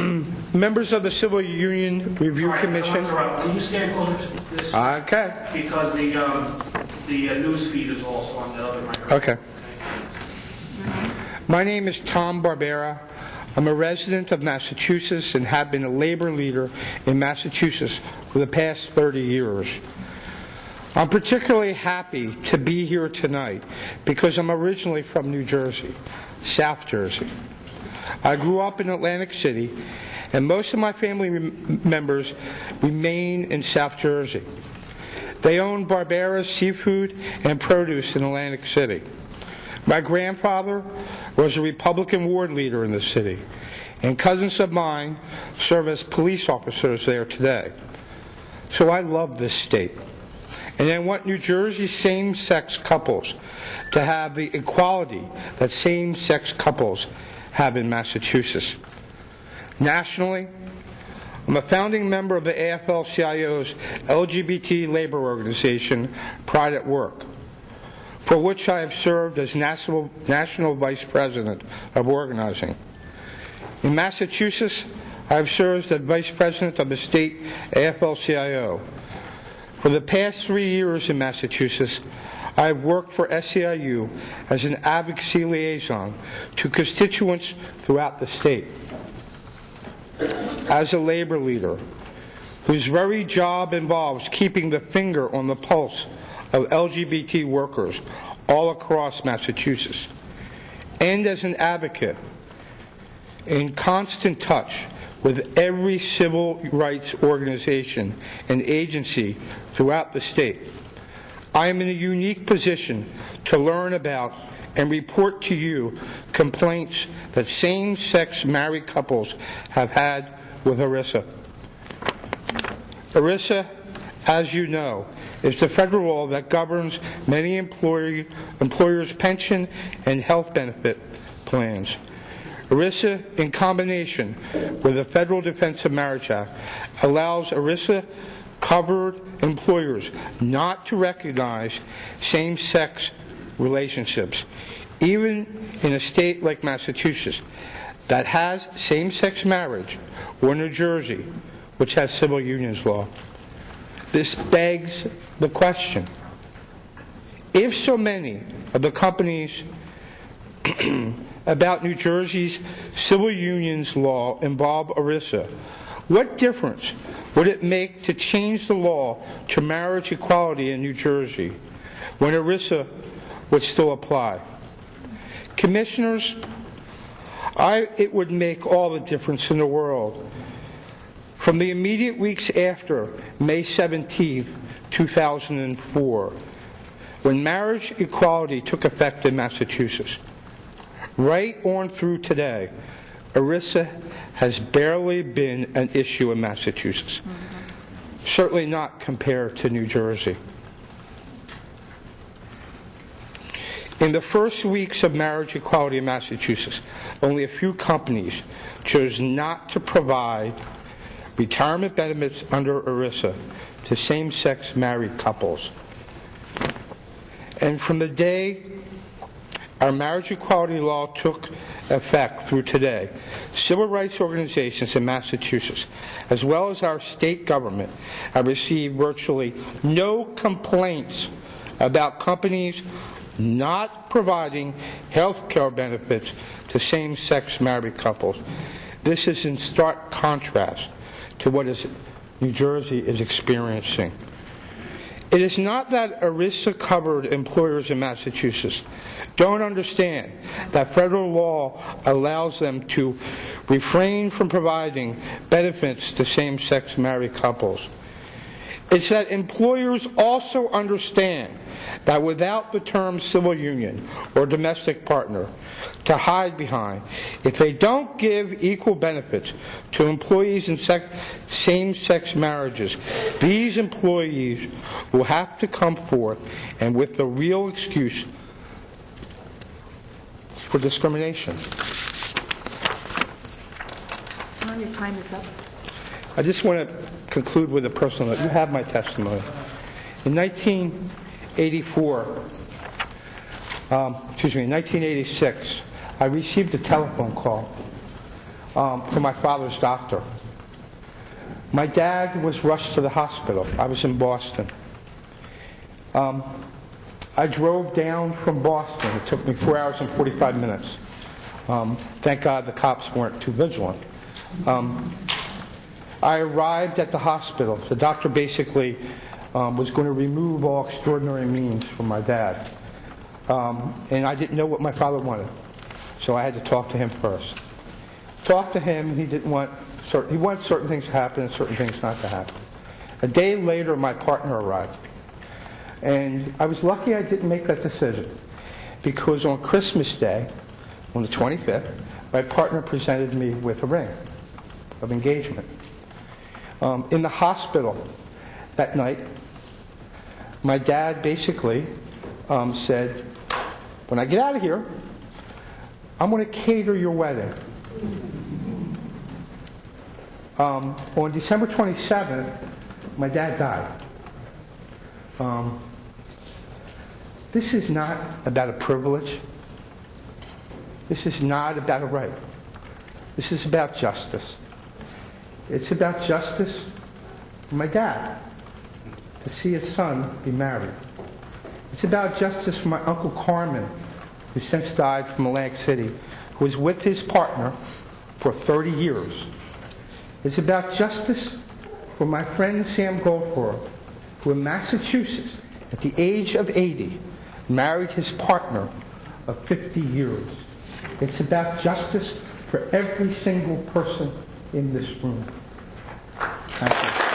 Members of the Civil Union Review Commission. Can you stand closer to this? Okay. Because the news feed is also on the other microphone. Okay. My name is Tom Barbera. I'm a resident of Massachusetts and have been a labor leader in Massachusetts for the past 30 years. I'm particularly happy to be here tonight because I'm originally from New Jersey, South Jersey. I grew up in Atlantic City, and most of my family members remain in South Jersey. They own Barbera seafood and produce in Atlantic City. My grandfather was a Republican ward leader in the city, and cousins of mine serve as police officers there today. So I love this state. And I want New Jersey same-sex couples to have the equality that same-sex couples have in Massachusetts. Nationally, I'm a founding member of the AFL-CIO's LGBT labor organization, Pride at Work, for which I have served as National Vice President of Organizing. In Massachusetts, I have served as Vice President of the state AFL-CIO. For the past 3 years in Massachusetts, I have worked for SEIU as an advocacy liaison to constituents throughout the state. As a labor leader, whose very job involves keeping the finger on the pulse of LGBT workers all across Massachusetts, and as an advocate in constant touch with every civil rights organization and agency throughout the state, I am in a unique position to learn about and report to you complaints that same-sex married couples have had with ERISA. ERISA, as you know, is the federal law that governs many employers' pension and health benefit plans. ERISA, in combination with the Federal Defense of Marriage Act, allows ERISA-covered employers not to recognize same-sex relationships, even in a state like Massachusetts that has same-sex marriage, or New Jersey, which has civil unions law. This begs the question: if so many of the companies about New Jersey's civil unions law involve ERISA, what difference would it make to change the law to marriage equality in New Jersey when ERISA would still apply? Commissioners, it would make all the difference in the world. From the immediate weeks after May 17, 2004, when marriage equality took effect in Massachusetts, right on through today, ERISA has barely been an issue in Massachusetts. Certainly not compared to New Jersey. In the first weeks of marriage equality in Massachusetts, only a few companies chose not to provide retirement benefits under ERISA to same-sex married couples. And from the day our marriage equality law took effect through today, civil rights organizations in Massachusetts, as well as our state government, have received virtually no complaints about companies not providing health care benefits to same-sex married couples. This is in stark contrast to what New Jersey is experiencing. It is not that ERISA-covered employers in Massachusetts don't understand that federal law allows them to refrain from providing benefits to same-sex married couples. It's that employers also understand that without the term civil union or domestic partner to hide behind, if they don't give equal benefits to employees in same-sex marriages, these employees will have to come forth and with the real excuse for discrimination. Your time is up. I just want to conclude with a personal note. You have my testimony. In 1986, I received a telephone call for my father's doctor. My dad was rushed to the hospital. I was in Boston. I drove down from Boston. It took me 4 hours and 45 minutes. Thank God the cops weren't too vigilant. I arrived at the hospital. The doctor basically was going to remove all extraordinary means from my dad. And I didn't know what my father wanted. So I had to talk to him first. Talk to him, he wanted certain things to happen and certain things not to happen. A day later, my partner arrived. And I was lucky I didn't make that decision, because on Christmas Day, on the 25th, my partner presented me with a ring of engagement. In the hospital that night, my dad basically said, when I get out of here, I'm going to cater your wedding. On December 27th, my dad died. This is not about a privilege. This is not about a right. This is about justice. It's about justice for my dad to see his son be married. It's about justice for my Uncle Carmen, who since died from Atlantic City, who was with his partner for 30 years. It's about justice for my friend Sam Goldford, who in Massachusetts, at the age of 80, married his partner of 50 years. It's about justice for every single person in this room. Thank you.